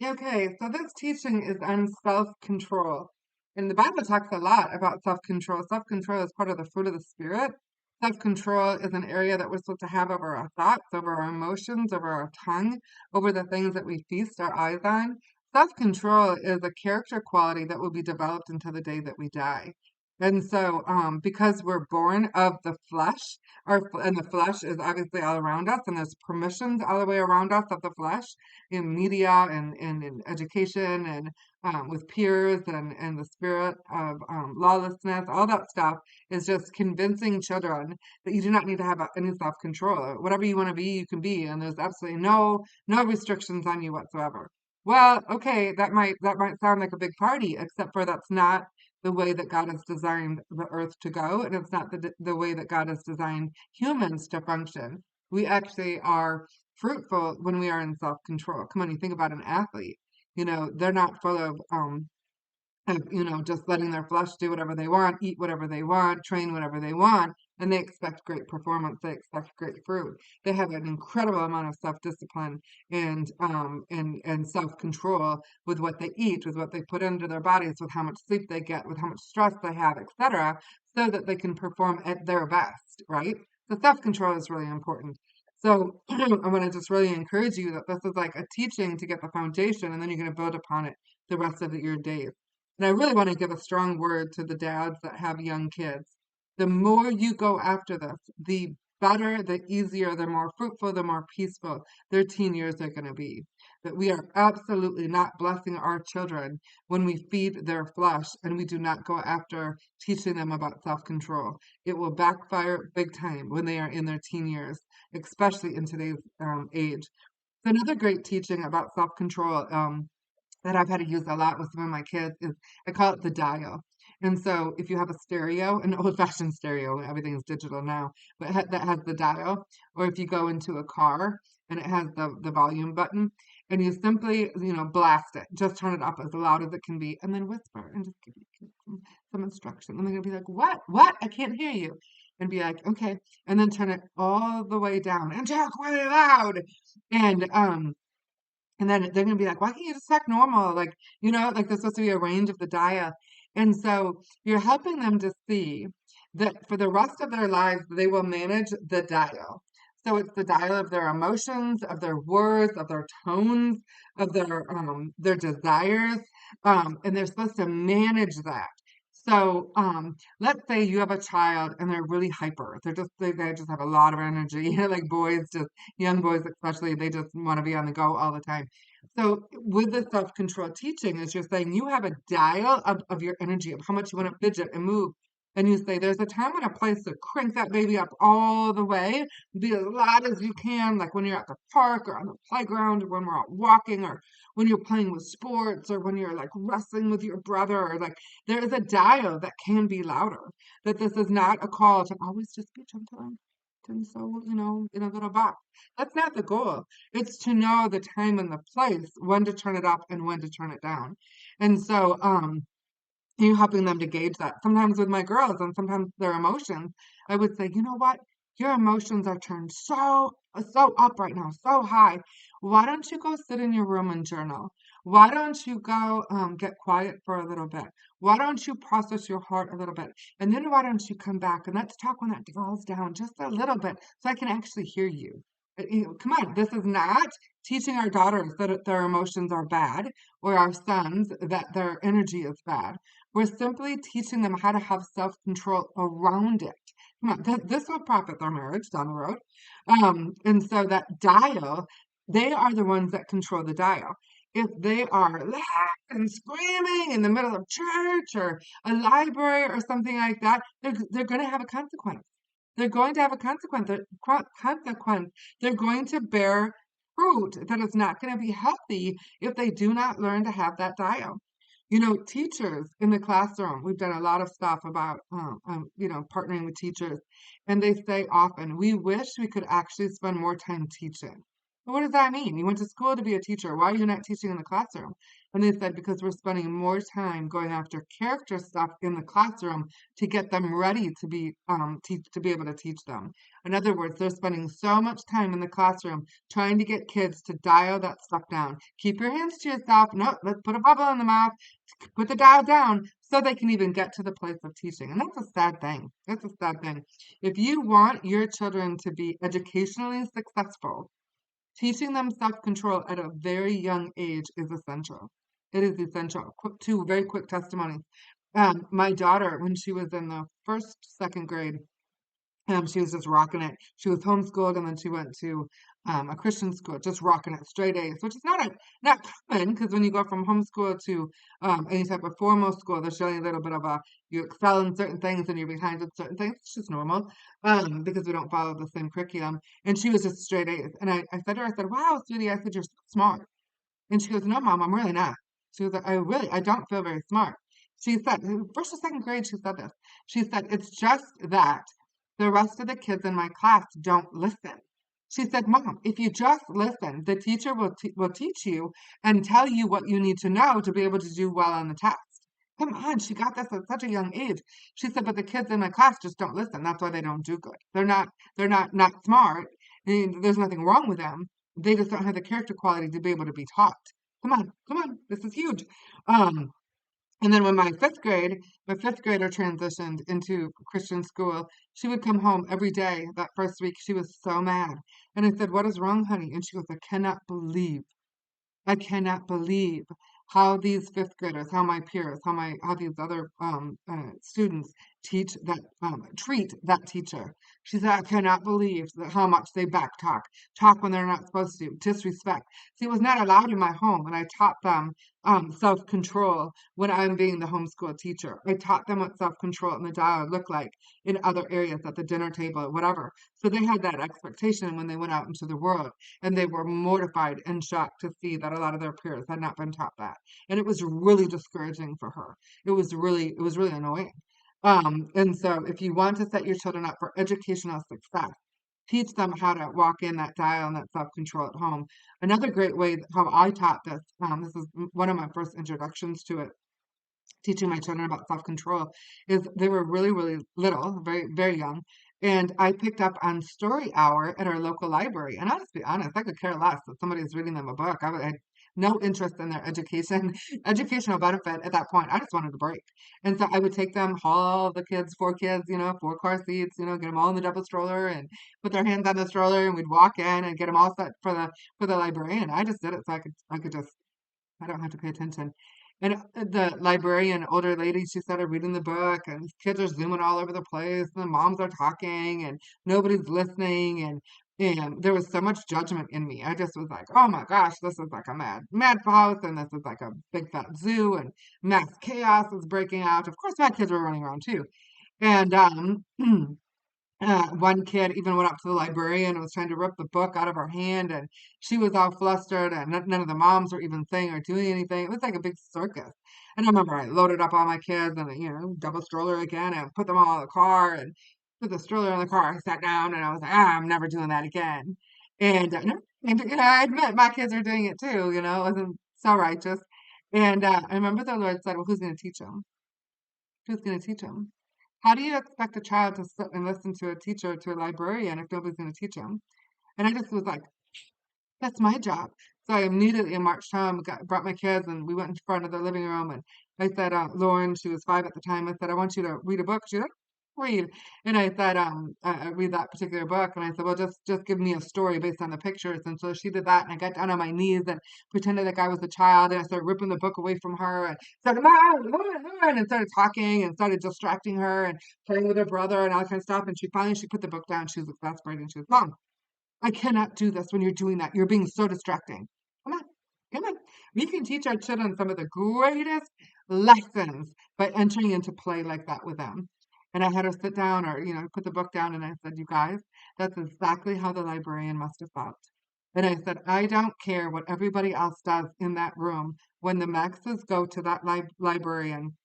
Okay, so this teaching is on self-control. And the Bible talks a lot about self-control. Self-control is part of the fruit of the Spirit. Self-control is an area that we're supposed to have over our thoughts, over our emotions, over our tongue, over the things that we feast our eyes on. Self-control is a character quality that will be developed until the day that we die. And so, because we're born of the flesh, and the flesh is obviously all around us, and there's permissions all the way around us of the flesh in media and in education and with peers and the spirit of lawlessness, all that stuff is just convincing children that you do not need to have any self-control. Whatever you want to be, you can be, and there's absolutely no restrictions on you whatsoever. Well, okay, that might sound like a big party, except for that's not the way that God has designed the earth to go, and it's not the way that God has designed humans to function. We actually are fruitful when we are in self-control. Come on, you think about an athlete. They're not full of just letting their flesh do whatever they want, eat whatever they want, train whatever they want, and they expect great performance. They expect great fruit. They have an incredible amount of self-discipline and self-control with what they eat, with what they put into their bodies, with how much sleep they get, with how much stress they have, etc., so that they can perform at their best, right? So self-control is really important. So I want to just really encourage you that this is like a teaching to get the foundation, and then you're going to build upon it the rest of your days. And I really want to give a strong word to the dads that have young kids. The more you go after this, the better, the easier, the more fruitful, the more peaceful their teen years are going to be. That we are absolutely not blessing our children when we feed their flesh and we do not go after teaching them about self-control. It will backfire big time when they are in their teen years, especially in today's age. Another great teaching about self-control that I've had to use a lot with some of my kids is I call it the dial. And so if you have a stereo, an old-fashioned stereo, everything's digital now, but that has the dial, or if you go into a car and it has the volume button, and you simply, blast it, just turn it up as loud as it can be, and then whisper and just give your kids some instruction. And they're gonna be like, "What? What? I can't hear you." And be like, "Okay," and then turn it all the way down and talk really loud. And and then they're gonna be like, "Why can't you just talk normal?" Like there's supposed to be a range of the dial. And so you're helping them to see that for the rest of their lives, they will manage the dial. So it's the dial of their emotions, of their words, of their tones, of their desires, and they're supposed to manage that. So let's say you have a child and they're really hyper. They just have a lot of energy. Like boys, just young boys especially, they just want to be on the go all the time. So with the self-control teaching, is you're saying you have a dial of your energy, of how much you want to fidget and move. And you say there's a time and a place to crank that baby up all the way, be as loud as you can, like when you're at the park or on the playground, or when we're out walking, or when you're playing with sports, or when you're like wrestling with your brother, or like there is a dial that can be louder. That this is not a call to always just be gentle and so, in a little box. That's not the goal. It's to know the time and the place, when to turn it up and when to turn it down. And so, you helping them to gauge that. Sometimes with my girls and sometimes their emotions, I would say, you know what? Your emotions are turned so up right now, so high. Why don't you go sit in your room and journal? Why don't you go get quiet for a little bit? Why don't you process your heart a little bit? And then why don't you come back and let's talk when that falls down just a little bit so I can actually hear you. Come on, this is not teaching our daughters that their emotions are bad or our sons that their energy is bad. We're simply teaching them how to have self-control around it. Come on, this will profit their marriage down the road. And so that dial, they are the ones that control the dial. If they are loud and screaming in the middle of church or a library or something like that, they're going to have a consequence. They're going to have a consequence. Consequence. They're going to bear fruit that is not going to be healthy if they do not learn to have that dial. Teachers in the classroom, we've done a lot of stuff about, partnering with teachers, and they say often, we wish we could actually spend more time teaching. But what does that mean? You went to school to be a teacher. Why are you not teaching in the classroom? And they said, because we're spending more time going after character stuff in the classroom to get them ready to be able to teach them. In other words, they're spending so much time in the classroom trying to get kids to dial that stuff down. Keep your hands to yourself. No, let's put a bubble in the mouth. Put the dial down so they can even get to the place of teaching. And that's a sad thing. That's a sad thing. If you want your children to be educationally successful, teaching them self-control at a very young age is essential. It is essential. Two very quick testimonies. My daughter, when she was in the first, second grade, she was just rocking it. She was homeschooled and then she went to a Christian school, just rocking it, straight A's, which is not common because when you go from homeschool to any type of formal school, there's usually a little bit of a you excel in certain things and you're behind in certain things. It's just normal because we don't follow the same curriculum. And she was just straight A's. And I said to her, I said, "Wow, sweetie," I said, "you're so smart." And she goes, "No, Mom, I'm really not." She was like, I don't feel very smart." She said, first or second grade, she said this. She said, "It's just that the rest of the kids in my class don't listen." She said, "Mom, if you just listen, the teacher will teach you and tell you what you need to know to be able to do well on the test." Come on, she got this at such a young age. She said, "But the kids in my class just don't listen. That's why they don't do good. They're not smart. And there's nothing wrong with them. They just don't have the character quality to be able to be taught." Come on, this is huge. Um, and then when my fifth grader transitioned into Christian school, she would come home every day that first week. She was so mad. And I said, "What is wrong, honey?" And she goes, I cannot believe how these fifth graders, how my peers, how these other students treat that teacher. She said, "I cannot believe how much they talk when they're not supposed to, disrespect." See, it was not allowed in my home, and I taught them self-control when I'm being the homeschool teacher. I taught them what self-control and the dialogue looked like in other areas at the dinner table, whatever. So they had that expectation when they went out into the world and they were mortified and shocked to see that a lot of their peers had not been taught that. And it was really discouraging for her. It was really annoying. And so if you want to set your children up for educational success, teach them how to walk in that dial and that self-control at home. Another great way how I taught this, this is one of my first introductions to it, teaching my children about self-control, is they were really, really little, very, very young. And I picked up on story hour at our local library. And I'll just be honest, I could care less if somebody was reading them a book. I had no interest in their educational benefit at that point. I just wanted a break. And so I would take them, haul the kids, four kids, 4 car seats, get them all in the double stroller and put their hands on the stroller and we'd walk in and get them all set for the librarian. I just did it so I could just I don't have to pay attention. And the librarian, older lady, she started reading the book, and kids are zooming all over the place, and the moms are talking, and nobody's listening, and there was so much judgment in me. I just was like, oh my gosh, this is like a mad house, and this is like a big fat zoo, and mass chaos is breaking out. Of course, my kids were running around too. And one kid even went up to the librarian and was trying to rip the book out of her hand, and she was all flustered, and none of the moms were even saying or doing anything. It was like a big circus. And I remember I loaded up all my kids and double stroller again, and put them all in the car, and put the stroller in the car. I sat down, and I was like, I'm never doing that again. And I admit my kids are doing it too. It wasn't so righteous. And I remember the Lord said, "Well, who's going to teach them? Who's going to teach them? How do you expect a child to sit and listen to a teacher, to a librarian, if nobody's going to teach them?" And I just was like, that's my job. So I immediately marched home, brought my kids, and we went in front of the living room. And I said, Lauren, she was 5 at the time, I said, "I want you to read a book." She said, "Read." And I said, I read that particular book. And I said, "Well, just give me a story based on the pictures." And so she did that. And I got down on my knees and pretended like I was a child. And I started ripping the book away from her and started, "Mom, Lauren, Lauren," and started talking and started distracting her and playing with her brother and all kind of stuff. And she put the book down. She was exasperated. She was, "Mom, I cannot do this when you're doing that. You're being so distracting. Come on, come on." We can teach our children some of the greatest lessons by entering into play like that with them. And I had her sit down or, put the book down and I said, "You guys, that's exactly how the librarian must have felt." And I said, "I don't care what everybody else does in that room. When the Maxes go to that librarian,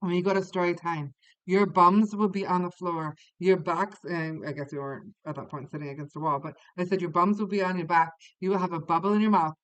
when you go to story time, your bums will be on the floor. Your backs, and I guess you weren't at that point sitting against the wall, but I said your bums will be on your back. You will have a bubble in your mouth,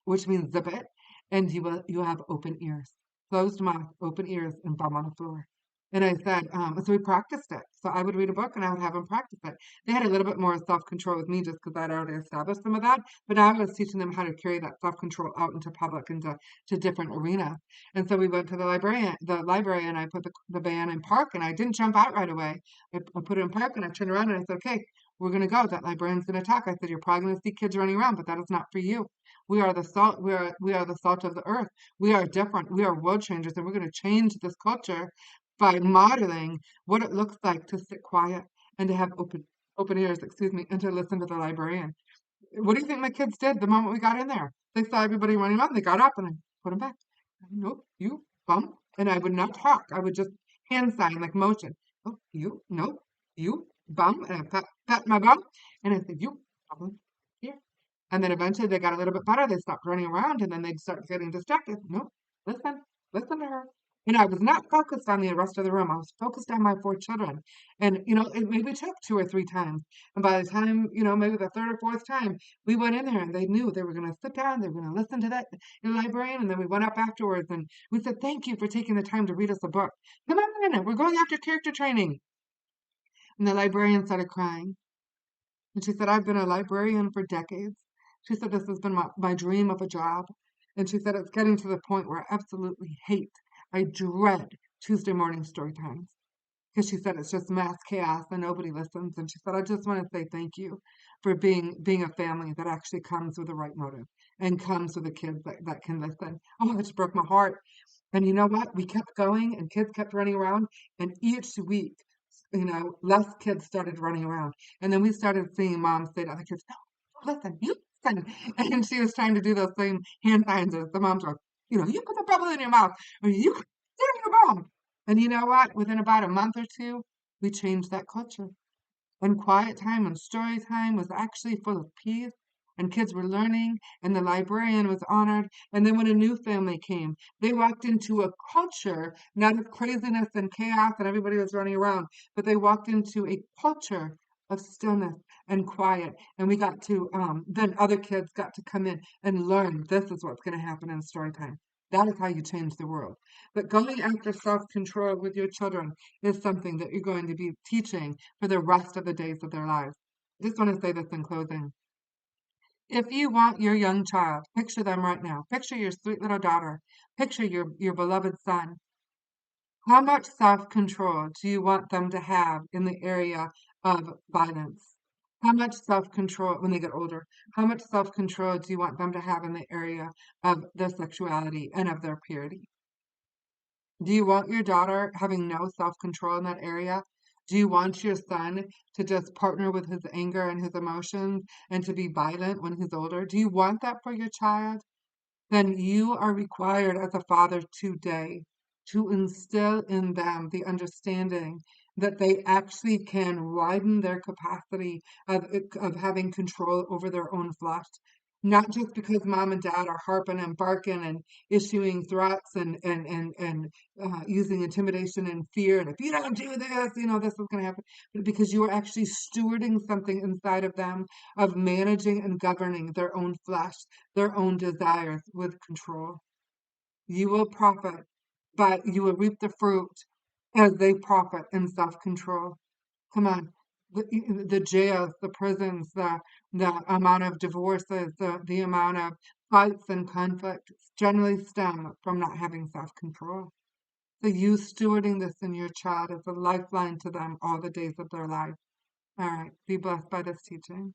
which means zip it, and you have open ears. Closed mouth, open ears, and bum on the floor." And I said, so we practiced it. So I would read a book and I would have them practice it. They had a little bit more self-control with me just because I'd already established some of that. But now I was teaching them how to carry that self-control out into public, into to different arenas. And so we went to the library, and I put the van in park, and I didn't jump out right away. I put it in park, and I turned around and I said, okay, we're going to go. That librarian's going to talk. I said, you're probably going to see kids running around, but that is not for you. We are the salt. We are the salt of the earth. We are different. We are world changers, and we're going to change this culture by modeling what it looks like to sit quiet and to have open ears, excuse me, and to listen to the librarian. What do you think my kids did the moment we got in there? They saw everybody running around. They got up and I put them back. Nope, you bum. And I would not talk. I would just hand sign like motion. Oh, you, nope, you bum. And I pat my bum. And I said, you bum here. And then eventually they got a little bit better. They stopped running around and then they'd start getting distracted. Nope, listen, listen to her. And I was not focused on the rest of the room. I was focused on my four children. And, it maybe took two or three times. And by the time, maybe the third or fourth time, we went in there and they knew they were going to sit down, they were going to listen to that librarian. And then we went up afterwards and we said, thank you for taking the time to read us a book. Come on, we're going after character training. And the librarian started crying. And she said, I've been a librarian for decades. She said, this has been my dream of a job. And she said, it's getting to the point where I absolutely hate, I dread Tuesday morning story times. Because she said it's just mass chaos and nobody listens. And she said, I just want to say thank you for being a family that actually comes with the right motive and comes with the kids that can listen. Oh, it just broke my heart. And you know what? We kept going and kids kept running around. And each week, less kids started running around. And then we started seeing moms say to other kids, no, listen, you listen. And she was trying to do those same hand signs as the moms were, you put the bubble in your mouth, or you put it in your mouth. And you know what? Within about a month or two, we changed that culture. And quiet time and story time was actually full of peace, and kids were learning, and the librarian was honored. And then when a new family came, they walked into a culture, not of craziness and chaos and everybody was running around, but they walked into a culture of stillness and quiet. And we got to, then other kids got to come in and learn this is what's going to happen in story time. That is how you change the world. But going after self-control with your children is something that you're going to be teaching for the rest of the days of their lives. I just want to say this in closing. If you want your young child, picture them right now. Picture your sweet little daughter. Picture your beloved son. How much self-control do you want them to have in the area of violence? How much self-control when they get older? How much self-control do you want them to have in the area of their sexuality and of their purity? Do you want your daughter having no self-control in that area? Do you want your son to just partner with his anger and his emotions and to be violent when he's older? Do you want that for your child? Then you are required as a father today to instill in them the understanding that they actually can widen their capacity of having control over their own flesh. Not just because mom and dad are harping and barking and issuing threats and using intimidation and fear. And if you don't do this, this is going to happen. But because you are actually stewarding something inside of them of managing and governing their own flesh, their own desires with control. You will profit, but you will reap the fruit as they profit in self-control. Come on. The jails, the prisons, the amount of divorces, the amount of fights and conflict generally stem from not having self-control. So you stewarding this in your child is a lifeline to them all the days of their life. All right. Be blessed by this teaching.